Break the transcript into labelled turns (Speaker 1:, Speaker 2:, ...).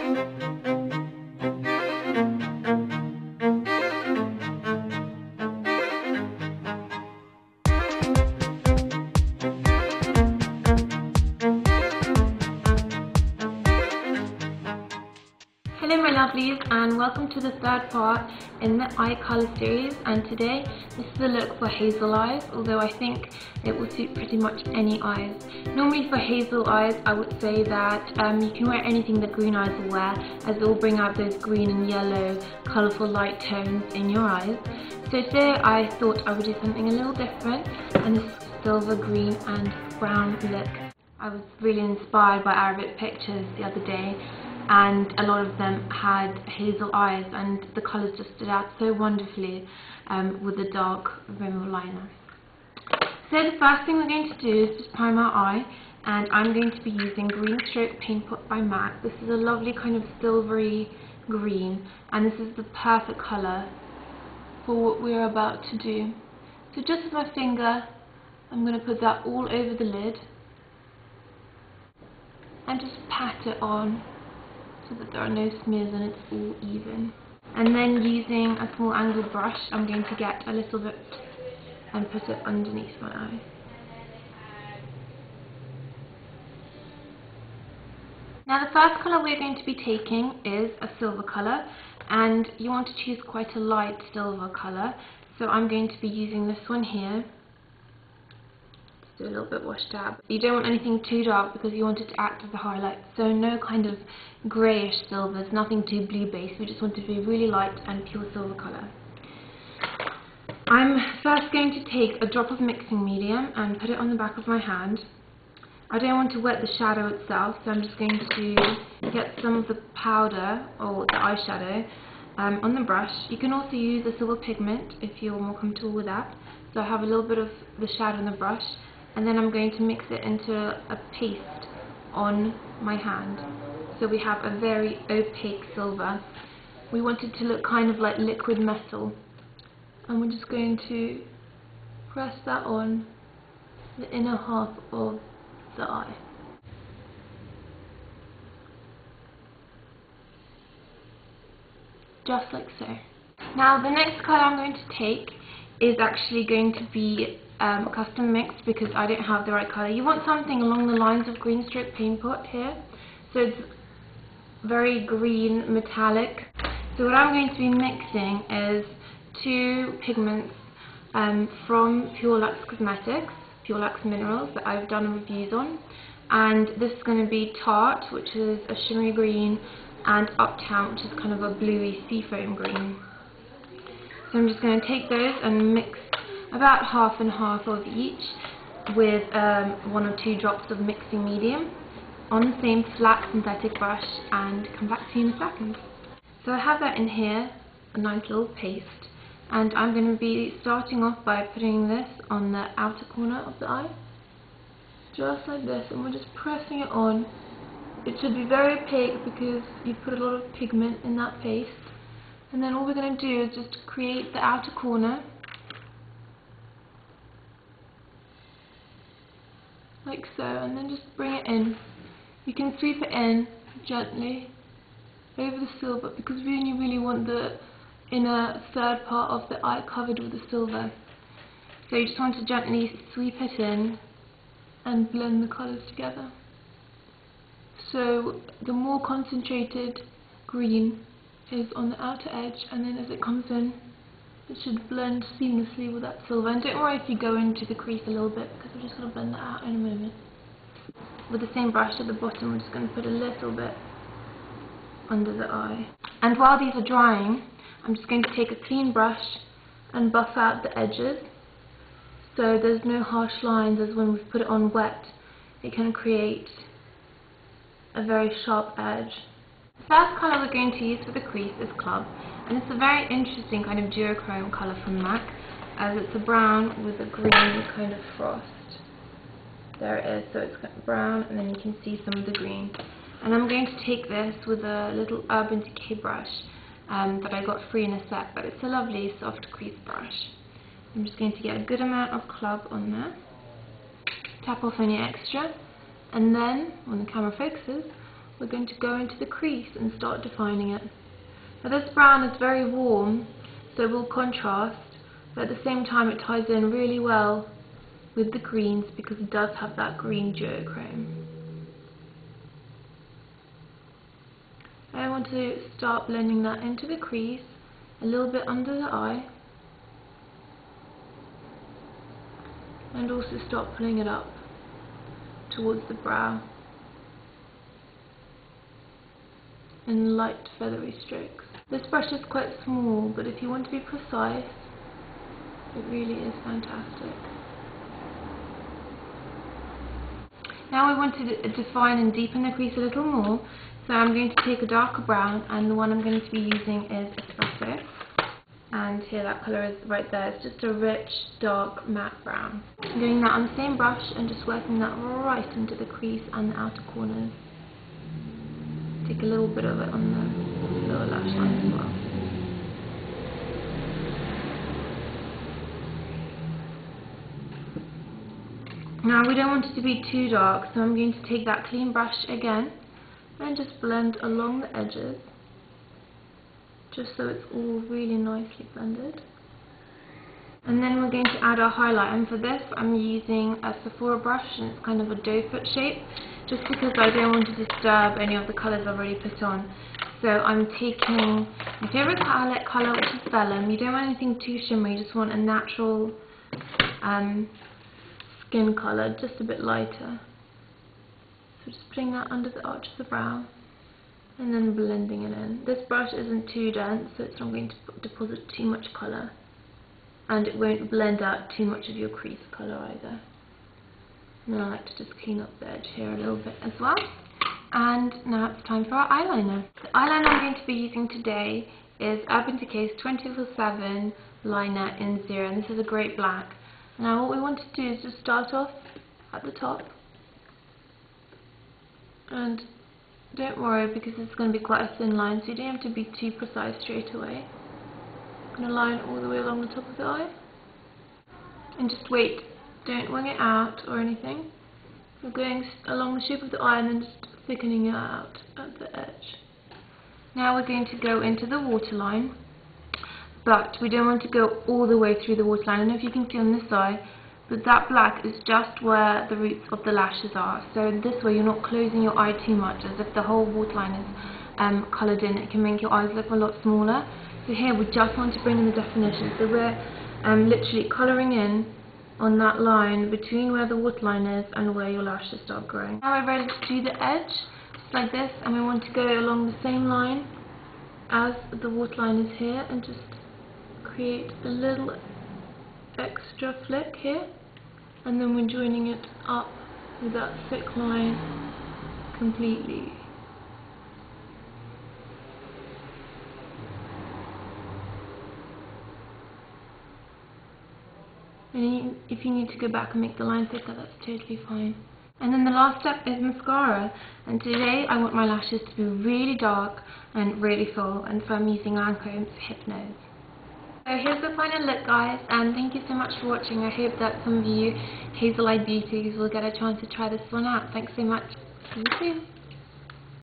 Speaker 1: Hello my lovelies, and welcome to the third part in the eye colour series. And today this is a look for hazel eyes, although I think it will suit pretty much any eyes. Normally for hazel eyes I would say that you can wear anything that green eyes will wear, as it will bring out those green and yellow colourful light tones in your eyes. So today I thought I would do something a little different, and this silver, green and brown look. I was really inspired by Arabic pictures the other day, and a lot of them had hazel eyes, and the colours just stood out so wonderfully with the dark rim of liner. So the first thing we're going to do is just prime our eye, and I'm going to be using Greenstroke Painpot by MAC. This is a lovely kind of silvery green, and this is the perfect colour for what we're about to do. So just with my finger, I'm going to put that all over the lid and just pat it on, so that there are no smears and it's all even. And then using a small angle brush, I'm going to get a little bit and put it underneath my eye. Now the first colour we're going to be taking is a silver colour, and you want to choose quite a light silver colour. So I'm going to be using this one here. A little bit washed out. You don't want anything too dark because you want it to act as a highlight, so no kind of greyish silvers, nothing too blue based. We just want it to be really light and pure silver colour. I'm first going to take a drop of mixing medium and put it on the back of my hand. I don't want to wet the shadow itself, so I'm just going to get some of the powder or the eyeshadow on the brush. You can also use a silver pigment if you're more comfortable with that. So I have a little bit of the shadow on the brush, and then I'm going to mix it into a paste on my hand. So we have a very opaque silver. We want it to look kind of like liquid metal, and we're just going to press that on the inner half of the eye. Just like so. Now the next colour I'm going to take is actually going to be custom mixed, because I don't have the right colour. You want something along the lines of Greenstroke Painpot here, so it's very green metallic. So what I'm going to be mixing is two pigments from Pure Luxe Cosmetics, Pure Luxe Minerals, that I've done reviews on, and this is going to be Tart, which is a shimmery green, and Uptown, which is kind of a bluey seafoam green. So I'm just going to take those and mix about half and half of each with 1 or 2 drops of mixing medium on the same flat synthetic brush, and come back to you in a second. So I have that in here, a nice little paste, and I'm going to be starting off by putting this on the outer corner of the eye, just like this, and we're just pressing it on. It should be very opaque because you've put a lot of pigment in that paste. And then all we're going to do is just create the outer corner, like so, and then just bring it in. You can sweep it in gently over the silver, because we only really want the inner third part of the eye covered with the silver. So you just want to gently sweep it in and blend the colours together. So the more concentrated green is on the outer edge, and then as it comes in, it should blend seamlessly with that silver. And don't worry if you go into the crease a little bit, because we're just going to blend that out in a moment. With the same brush at the bottom, we're just going to put a little bit under the eye. And while these are drying, I'm just going to take a clean brush and buff out the edges, so there's no harsh lines, as when we've put it on wet, it can create a very sharp edge. The first colour we're going to use for the crease is Club, and it's a very interesting kind of duochrome colour from MAC, as it's a brown with a green kind of frost. There it is, so it's got brown, and then you can see some of the green. And I'm going to take this with a little Urban Decay brush that I got free in a set, but it's a lovely soft crease brush. I'm just going to get a good amount of Club on there, tap off any extra, and then, when the camera focuses, we're going to go into the crease and start defining it. Now this brown is very warm, so it will contrast, but at the same time it ties in really well with the greens because it does have that green duochrome. I want to start blending that into the crease, a little bit under the eye, and also start pulling it up towards the brow in light feathery strokes. This brush is quite small, but if you want to be precise, it really is fantastic. Now I want to define and deepen the crease a little more, so I'm going to take a darker brown, and the one I'm going to be using is Espresso. And here, that colour is right there. It's just a rich, dark, matte brown. I'm doing that on the same brush and just working that right into the crease and the outer corners. Take a little bit of it on the lower lash line as well. Now we don't want it to be too dark, so I'm going to take that clean brush again and just blend along the edges, just so it's all really nicely blended. And then we're going to add our highlight, and for this I'm using a Sephora brush, and it's kind of a doe foot shape, just because I don't want to disturb any of the colours I've already put on. So I'm taking my favourite palette colour, which is Vellum. You don't want anything too shimmery, you just want a natural skin colour, just a bit lighter. So just putting that under the arch of the brow and then blending it in. This brush isn't too dense, so it's not going to deposit too much colour, and it won't blend out too much of your crease colour either. And then I like to just clean up the edge here a little bit as well. And now it's time for our eyeliner. The eyeliner I'm going to be using today is Urban Decay's 24/7 liner in 0, and this is a great black. Now what we want to do is just start off at the top, and don't worry because it's going to be quite a thin line, so you don't have to be too precise straight away. I'm going to line all the way along the top of the eye, and just wait, don't wing it out or anything. We're going along the shape of the eye and then just thickening it out at the edge. Now we're going to go into the waterline, but we don't want to go all the way through the waterline. I don't know if you can see on this eye, but that black is just where the roots of the lashes are. So this way you're not closing your eye too much, as if the whole waterline is coloured in. It can make your eyes look a lot smaller. So here we just want to bring in the definition. So we're literally colouring in on that line between where the waterline is and where your lashes start growing. Now we're ready to do the edge, just like this, and we want to go along the same line as the waterline is here and just create a little extra flick here, and then we're joining it up with that thick line completely. And if you need to go back and make the line thicker, that's totally fine. And then the last step is mascara, and today I want my lashes to be really dark and really full, and so I'm using Lancome's Hypnose. So here's the final look, guys, and thank you so much for watching. I hope that some of you Hazel Eye Beauties will get a chance to try this one out. Thanks so much. See you soon.